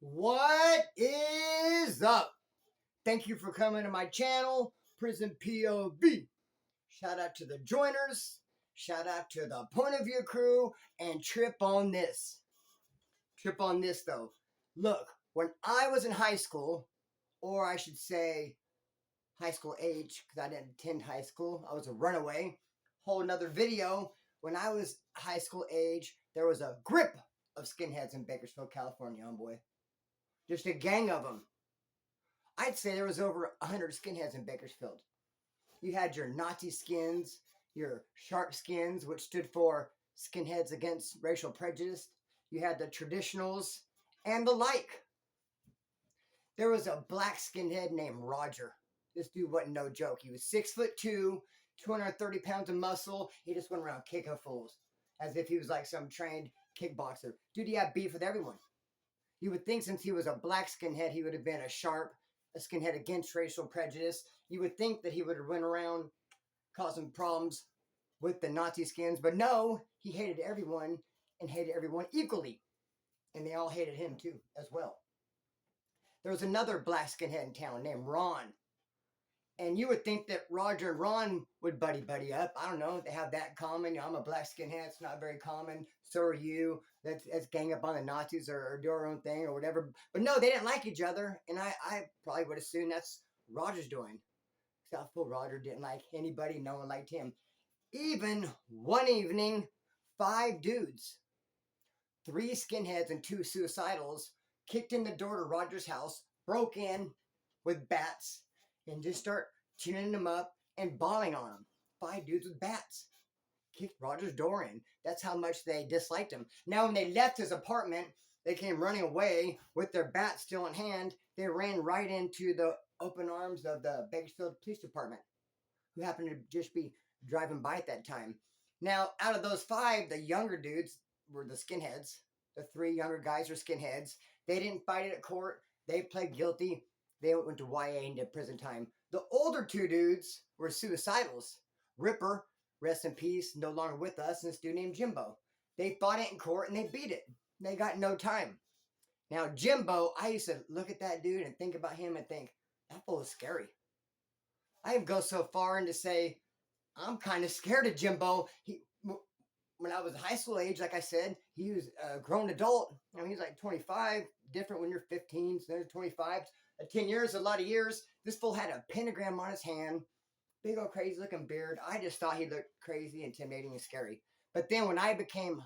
What is up? Thank you for coming to my channel, Prison POV. Shout out to the joiners, shout out to the point of view crew, and trip on this. Trip on this though. Look, when I was in high school, or I should say high school age, because I didn't attend high school, I was a runaway. Whole another video. When I was high school age, there was a grip of skinheads in Bakersfield, California, homeboy. Just a gang of them. I'd say there was over 100 skinheads in Bakersfield. You had your Nazi skins, your sharp skins, which stood for skinheads against racial prejudice. You had the traditionals and the like. There was a black skinhead named Roger. This dude wasn't no joke. He was 6'2", 230 pounds of muscle. He just went around kicking fools as if he was like some trained kickboxer. Dude, he had beef with everyone. You would think since he was a black skinhead, he would have been a skinhead against racial prejudice. You would think that he would have went around causing problems with the Nazi skins, but no, he hated everyone and hated everyone equally. And they all hated him too, as well. There was another black skinhead in town named Ron. And you would think that Roger and Ron would buddy up. I don't know. They have that in common. I'm a black skinhead. It's not very common. So are you. Let's gang up on the Nazis or do our own thing or whatever. But no, they didn't like each other. And I probably would assume that's Roger's doing. Except for Roger didn't like anybody. No one liked him. Even one evening, 5 dudes, 3 skinheads and 2 suicidals, kicked in the door to Roger's house, broke in with bats, and just start tuning him up and bombing on him. 5 dudes with bats kicked Roger's door in. That's how much they disliked him. Now, when they left his apartment, they came running away with their bats still in hand. They ran right into the open arms of the Bakersfield Police Department, who happened to just be driving by at that time. Now, out of those 5, the younger dudes were the skinheads. The 3 younger guys were skinheads. They didn't fight it at court. They pled guilty. They went to YA and did prison time. The older 2 dudes were suicidals. Ripper, rest in peace, no longer with us, and this dude named Jimbo. They fought it in court and they beat it. They got no time. Now, Jimbo, I used to look at that dude and think about him and think, that fool is scary. I even go so far in to say, I'm kind of scared of Jimbo. When I was high school age, like I said, he was a grown adult. He's like 25, different when you're 15, so there's 25. 10 years, a lot of years. This fool had a pentagram on his hand, big old crazy looking beard. I just thought he looked crazy, intimidating, and scary. But then when I became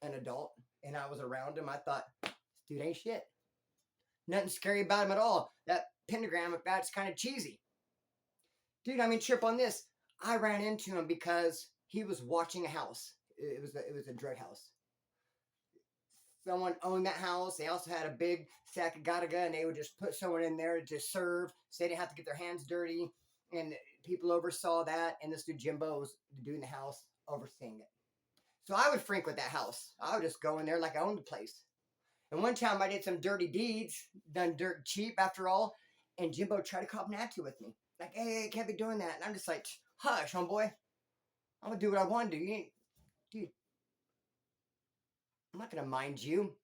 an adult and I was around him, I thought, this dude ain't shit. Nothing scary about him at all. That pentagram, if that's kind of cheesy. Dude, trip on this. I ran into him because he was watching a house. It was a drug house. Someone owned that house. They also had a big sack of Gattaca, and they would just put someone in there to serve, so they didn't have to get their hands dirty. And people oversaw that, and this dude Jimbo was the dude in the house overseeing it. So I would frequent that house. I would just go in there like I owned the place. And one time I did some dirty deeds, done dirt cheap after all, and Jimbo tried to cop an attitude with me. Like, hey, can't be doing that. And I'm just like, hush, homeboy. I'm going to do what I want to do. Dude, I'm not going to mind you.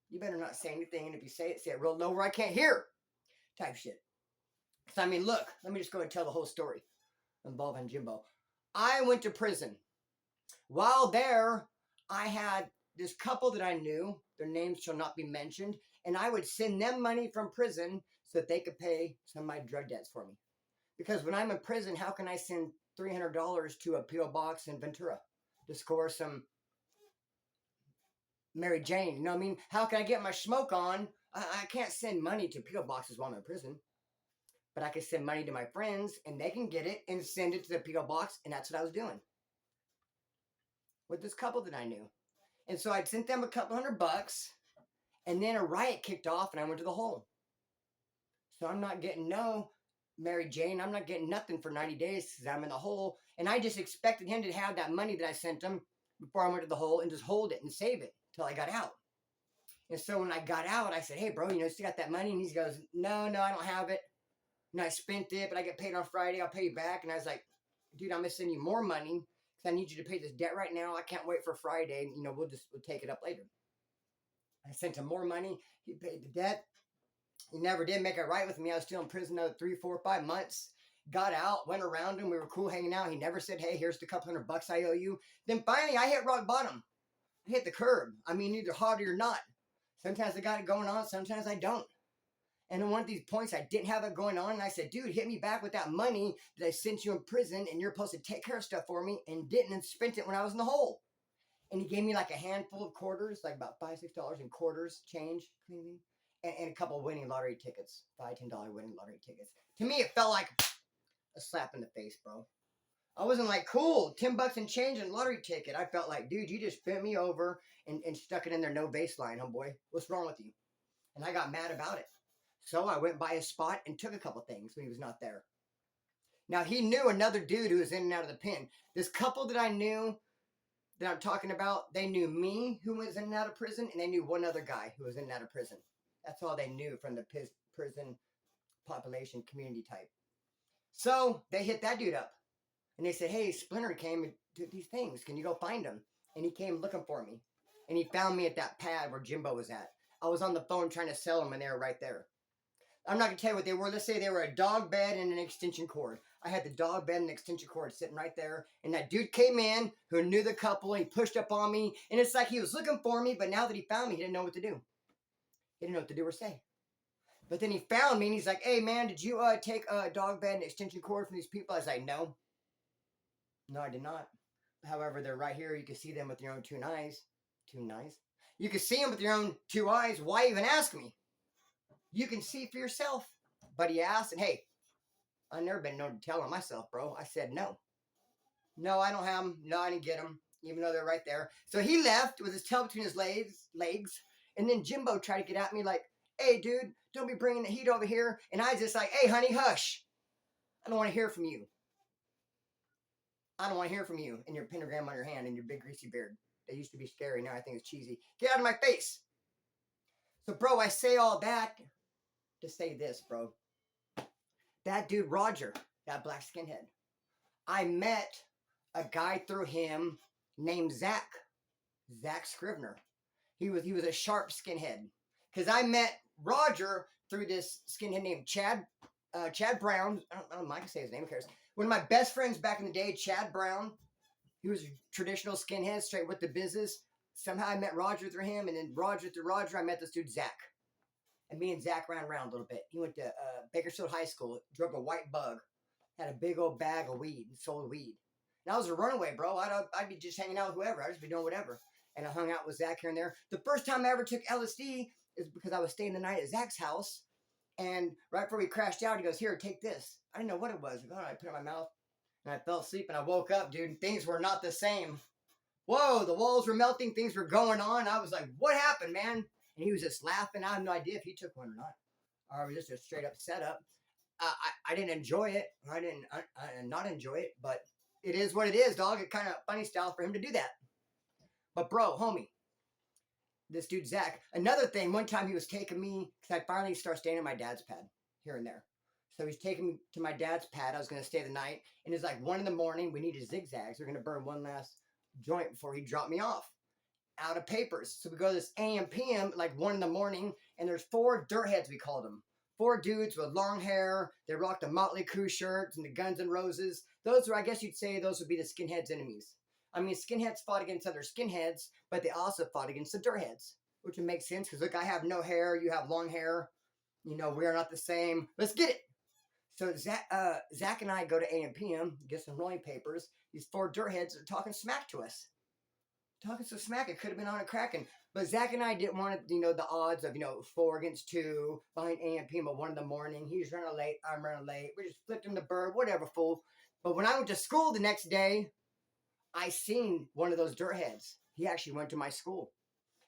You better not say anything. And if you say it real low where I can't hear. Type shit. So, look, let me just go and tell the whole story involving Jimbo. I went to prison. While there, I had this couple that I knew. Their names shall not be mentioned. And I would send them money from prison so that they could pay some of my drug debts for me. Because when I'm in prison, how can I send $300 to a P.O. box in Ventura to score some Mary Jane? You know what I mean? How can I get my smoke on? I can't send money to P.O. boxes while I'm in prison. But I can send money to my friends, and they can get it and send it to the P.O. box, and that's what I was doing with this couple that I knew. And so I'd sent them a couple $100, and then a riot kicked off, and I went to the hole. So I'm not getting no Mary Jane. I'm not getting nothing for 90 days because I'm in the hole. And I just expected him to have that money that I sent him before I went to the hole and just hold it and save it till I got out. And so when I got out, I said, hey, bro, you still got that money? And he goes, no, I don't have it. I spent it, but I get paid on Friday. I'll pay you back. And I was like, dude, I'm going to send you more money because I need you to pay this debt right now. I can't wait for Friday. We'll take it up later. I sent him more money. He paid the debt. He never did make it right with me. I was still in prison another 3, 4, 5 months. Got out, went around him. We were cool hanging out. He never said, hey, here's the couple $100 I owe you. Then finally, I hit rock bottom. I hit the curb. I mean, either hard or not. Sometimes I got it going on. Sometimes I don't. And on one of these points, I didn't have it going on. And I said, dude, hit me back with that money that I sent you in prison. And you're supposed to take care of stuff for me. And didn't, and spent it when I was in the hole. And he gave me like a handful of quarters, like about $5, $6 in quarters, change, and a couple of winning lottery tickets, $5, $10 winning lottery tickets. To me, it felt like a slap in the face, bro. I wasn't like, cool, $10 and change and lottery ticket. I felt like, dude, you just bent me over and stuck it in there, no baseline, homeboy. What's wrong with you? And I got mad about it. So I went by his spot and took a couple things when he was not there. Now, he knew another dude who was in and out of the pen. This couple that I knew that I'm talking about, they knew me who was in and out of prison, and they knew one other guy who was in and out of prison. That's all they knew from the prison population community type. So they hit that dude up. And they said, hey, Splinter came and did these things. Can you go find him? And he came looking for me. And he found me at that pad where Jimbo was at. I was on the phone trying to sell them, and they were right there. I'm not going to tell you what they were. Let's say they were a dog bed and an extension cord. I had the dog bed and the extension cord sitting right there. And that dude came in who knew the couple, and he pushed up on me. And it's like he was looking for me, but now that he found me, he didn't know what to do. He didn't know what to do or say. But then he found me, and he's like, hey, man, did you take a dog bed and extension cord from these people? I was like, no. No, I did not. However, they're right here. You can see them with your own two eyes. You can see them with your own two eyes. Why even ask me? You can see for yourself. But he asked, and hey, I've never been known to tell on myself, bro. I said no. No, I don't have them. No, I didn't get them, even though they're right there. So he left with his tail between his legs. And then Jimbo tried to get at me like, hey, dude, don't be bringing the heat over here. And I was just like, hey, honey, hush. I don't want to hear from you. I don't want to hear from you and your pentagram on your hand and your big greasy beard. They used to be scary. Now I think it's cheesy. Get out of my face. So, bro, I say all that to say this, bro. That dude, Roger, that black skinhead, I met a guy through him named Zach Scrivener. He was a sharp skinhead. Because I met Roger through this skinhead named Chad Brown. I don't know if I can say his name, who cares? One of my best friends back in the day, Chad Brown, he was a traditional skinhead, straight with the business. Somehow I met Roger through him, and then Roger through Roger, I met this dude, Zach. And me and Zach ran around a little bit. He went to Bakersfield High School, drove a white bug, had a big old bag of weed, and sold weed. And I was a runaway, bro. I'd be just hanging out with whoever. I'd just be doing whatever. And I hung out with Zach here and there. The first time I ever took LSD is because I was staying the night at Zach's house. And right before we crashed out, he goes, here, take this. I didn't know what it was. I put it in my mouth. And I fell asleep, and I woke up, dude, and things were not the same. Whoa, the walls were melting. Things were going on. I was like, what happened, man? And he was just laughing. I have no idea if he took one or not. Or it was just a straight up setup. I didn't enjoy it. I didn't not enjoy it, but it is what it is, dog. It's kind of funny style for him to do that. But, bro, homie, this dude, Zach, another thing, one time he was taking me, because I finally started staying at my dad's pad here and there. So he's taking me to my dad's pad. I was going to stay the night. And it's like 1 in the morning. We needed zigzags. We're going to burn one last joint before he dropped me off. Out of papers. So we go to this AM, PM, like 1 in the morning. And there's 4 dirtheads, we called them. 4 dudes with long hair. They rocked the Motley Crue shirts and the Guns N' Roses. Those were, I guess you'd say, those would be the skinheads' enemies. I mean, skinheads fought against other skinheads, but they also fought against the dirtheads. Which would make sense, because look, I have no hair. You have long hair. You know, we are not the same. Let's get it. So Zach and I go to AM/PM, get some rolling papers. These 4 dirtheads are talking smack to us. Talking so smack, it could have been on a cracking. But Zach and I didn't want to, the odds of, 4 against 2 behind AM/PM at 1 in the morning. He's running late, I'm running late. We're just flipping the bird, whatever, fool. But when I went to school the next day, I seen one of those dirtheads. He actually went to my school.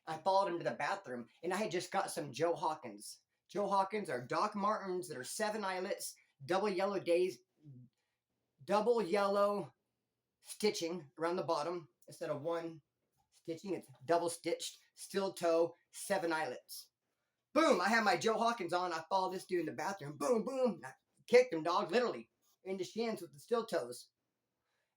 I followed him to the bathroom, and I had just got some Joe Hawkins. Joe Hawkins are Doc Martens that are 7 eyelets, double yellow stitching around the bottom instead of 1 stitching. It's double stitched, steel toe, 7 eyelets. Boom! I had my Joe Hawkins on. I followed this dude in the bathroom. Boom, boom! I kicked him, dog, literally in the shins with the steel toes.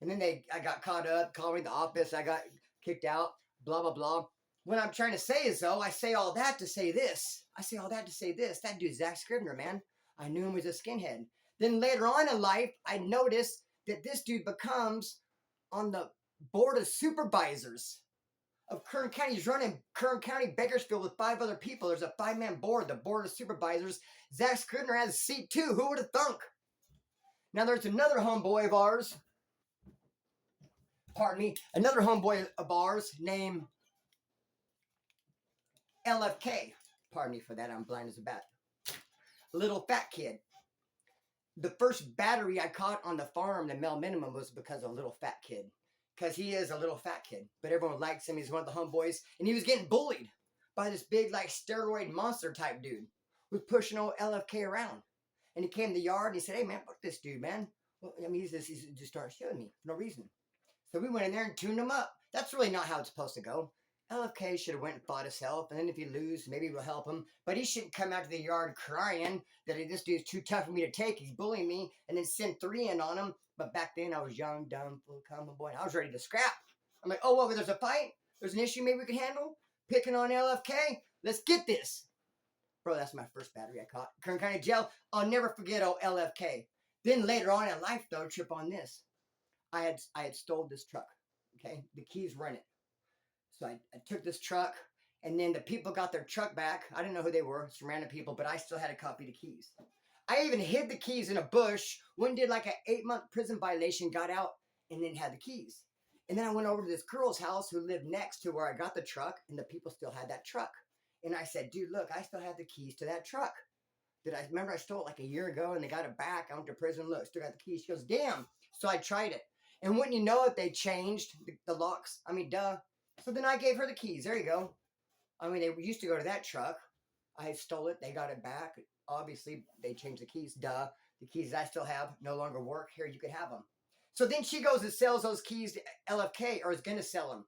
And then I got caught up, called me to the office. I got kicked out. Blah blah blah. what I'm trying to say is, though, I say all that to say this. I say all that to say this. That dude, Zach Scrivener, man. I knew him was a skinhead. Then later on in life, I noticed that this dude becomes on the board of supervisors of Kern County. He's running Kern County, Bakersfield with 5 other people. There's a 5-man board, the board of supervisors. Zach Scrivener has a seat too. Who would have thunk? Now there's another homeboy of ours. Pardon me. Another homeboy of ours named LFK. Pardon me for that. I'm blind as a bat. Little fat kid. The first battery I caught on the farm, the male minimum, was because of a little fat kid. Because he is a little fat kid. But everyone likes him. He's one of the homeboys. And he was getting bullied by this big, like, steroid monster type dude who was pushing old LFK around. And he came to the yard and he said, hey, man, fuck this dude, man. Well, I mean, he just started shooting me for no reason. So we went in there and tuned him up. That's really not how it's supposed to go. LFK should have went and fought himself, and then if he lose, maybe we'll help him. But he shouldn't come out to the yard crying that this dude's too tough for me to take. He's bullying me, and then send 3 in on him. But back then, I was young, dumb, full of common boy, and I was ready to scrap. I'm like, oh, what, there's a fight? There's an issue maybe we can handle? Picking on LFK? Let's get this. Bro, that's my first battery I caught. Kern County Jail. I'll never forget old LFK. Then later on in life, though, trip on this. I had stole this truck, okay? The keys were in it. So I took this truck, and then the people got their truck back. I didn't know who they were, some random people, but I still had a copy of the keys. I even hid the keys in a bush. One did like an 8-month prison violation, got out, and then had the keys. And then I went over to this girl's house who lived next to where I got the truck, and the people still had that truck. And I said, dude, look, I still have the keys to that truck. Remember I stole it like a year ago, and they got it back. I went to prison, look, still got the keys. She goes, damn. So I tried it. And wouldn't you know it, they changed the locks. I mean, duh. So then I gave her the keys. There you go. I mean, they used to go to that truck. I stole it. They got it back. Obviously, they changed the keys. Duh. The keys I still have no longer work. Here, you can have them. So then she goes and sells those keys to LFK, or is going to sell them.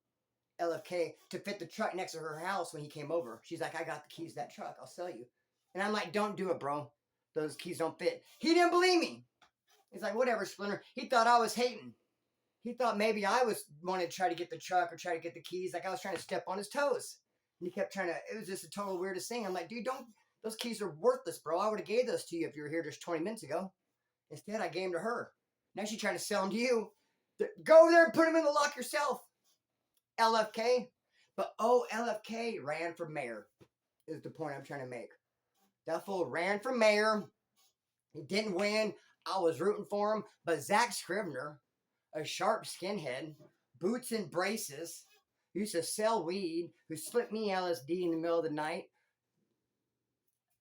LFK to fit the truck next to her house when he came over. She's like, I got the keys to that truck. I'll sell you. And I'm like, don't do it, bro. Those keys don't fit. He didn't believe me. He's like, whatever, Splinter. He thought I was hating. He thought maybe I was wanting to try to get the truck or try to get the keys. Like I was trying to step on his toes. And he kept trying to, it was just a total weirdest thing. I'm like, dude, those keys are worthless, bro. I would have gave those to you if you were here just 20 minutes ago. Instead, I gave them to her. Now she's trying to sell them to you. Go over there and put them in the lock yourself. LFK. But LFK ran for mayor is the point I'm trying to make. That fool ran for mayor. He didn't win. I was rooting for him. But Zach Scrivener, a sharp skinhead, boots and braces, who used to sell weed, who slipped me LSD in the middle of the night,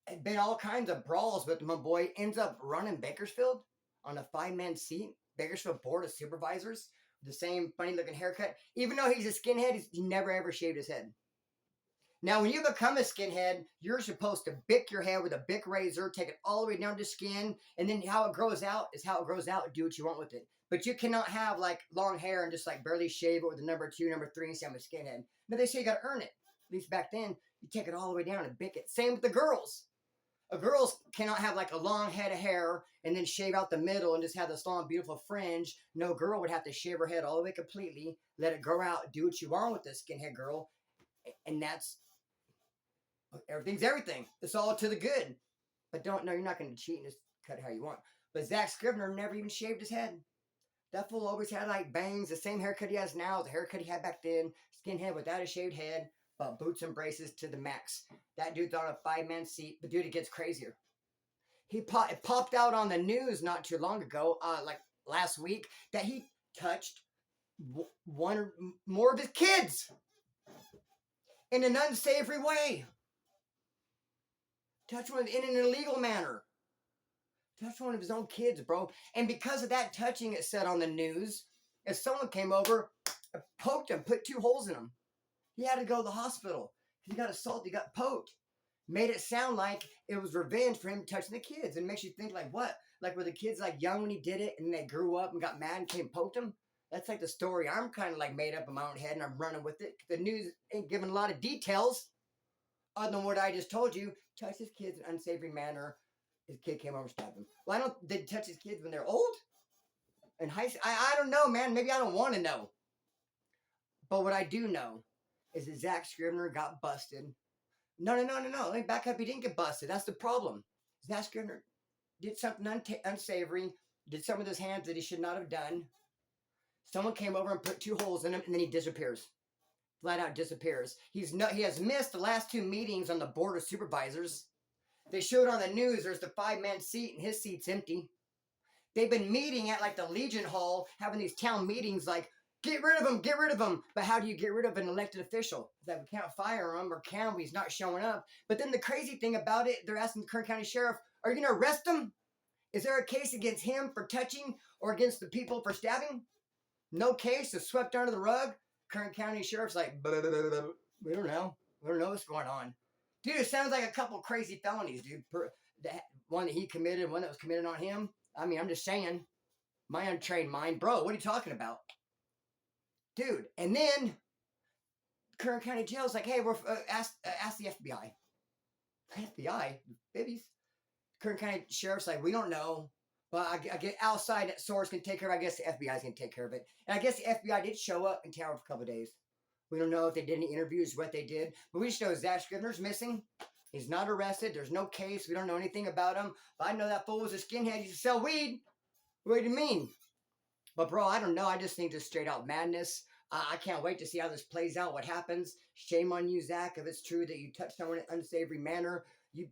had been all kinds of brawls with my boy, ends up running Bakersfield on a 5-man seat, Bakersfield Board of Supervisors, the same funny-looking haircut. Even though he's a skinhead, he never ever shaved his head. Now, when you become a skinhead, you're supposed to bick your head with a bick razor, take it all the way down to skin, and then how it grows out is how it grows out. Do what you want with it. But you cannot have, like, long hair and just, like, barely shave it with a number 2, number 3, and say I'm a skinhead. No, they say you got to earn it. At least back then, you take it all the way down and bick it. Same with the girls. Girls cannot have, like, a long head of hair and then shave out the middle and just have this long, beautiful fringe. No girl would have to shave her head all the way completely, let it grow out, do what you want with this skinhead girl, and that's... everything's everything. It's all to the good. But you're not going to cheat and just cut it how you want. But Zach Scrivener never even shaved his head. That fool always had like bangs, the same haircut he has now, the haircut he had back then, skinhead without a shaved head, but boots and braces to the max. That dude's on a 5-man seat, but dude, it gets crazier. It popped out on the news not too long ago, like last week, that he touched one or more of his kids in an unsavory way. Touch one in an illegal manner. Touch one of his own kids, bro. And because of that touching, it said on the news, if someone came over, poked him, put 2 holes in him, he had to go to the hospital. He got assaulted, he got poked. Made it sound like it was revenge for him touching the kids. And it makes you think like, what? Like were the kids like young when he did it and they grew up and got mad and came and poked him? That's like the story I'm kind of like made up in my own head and I'm running with it. The news ain't giving a lot of details other than what I just told you. Touch his kids in an unsavory manner. His kid came over and stabbed him. Well, they touch his kids when they're old? In high school? I don't know, man. Maybe I don't want to know. But what I do know is that Zach Scrivener got busted. No. Let me back up. He didn't get busted. That's the problem. Zach Scrivener did something unsavory, did some with his hands that he should not have done. Someone came over and put 2 holes in him, and then he disappears. Flat out disappears. He has missed the last 2 meetings on the board of supervisors. They showed on the news there's the 5-man seat, and his seat's empty. They've been meeting at like the Legion Hall, having these town meetings like, get rid of him, get rid of him. But how do you get rid of an elected official? That we can't fire him or can we? He's not showing up. But then the crazy thing about it, they're asking the Kern County Sheriff, are you going to arrest him? Is there a case against him for touching or against the people for stabbing? No case. It's swept under the rug. Kern County Sheriff's like, blah, blah, blah, blah. We don't know. We don't know what's going on. Dude, it sounds like a couple crazy felonies, dude. One that he committed, one that was committed on him. I mean, I'm just saying, my untrained mind. Bro, what are you talking about? Dude, and then Kern County Jail's like, hey, we're ask the FBI. FBI? Bibbies? Kern County Sheriff's like, we don't know. But I get outside source can take care of it. I guess the FBI's going to take care of it. And I guess the FBI did show up in town for a couple of days. We don't know if they did any interviews, what they did. But we just know Zach Scrivener's missing. He's not arrested. There's no case. We don't know anything about him. But I know that fool was a skinhead. He used to sell weed. What do you mean? But, bro, I don't know. I just think this straight out madness. I can't wait to see how this plays out, what happens. Shame on you, Zach, if it's true that you touched someone in an unsavory manner. You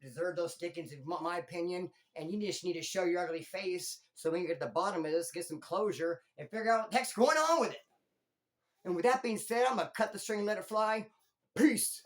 deserve those stickings, in my opinion. And you just need to show your ugly face so we can get to the bottom of this, get some closure, and figure out what the heck's going on with it. And with that being said, I'm going to cut the string and let it fly. Peace.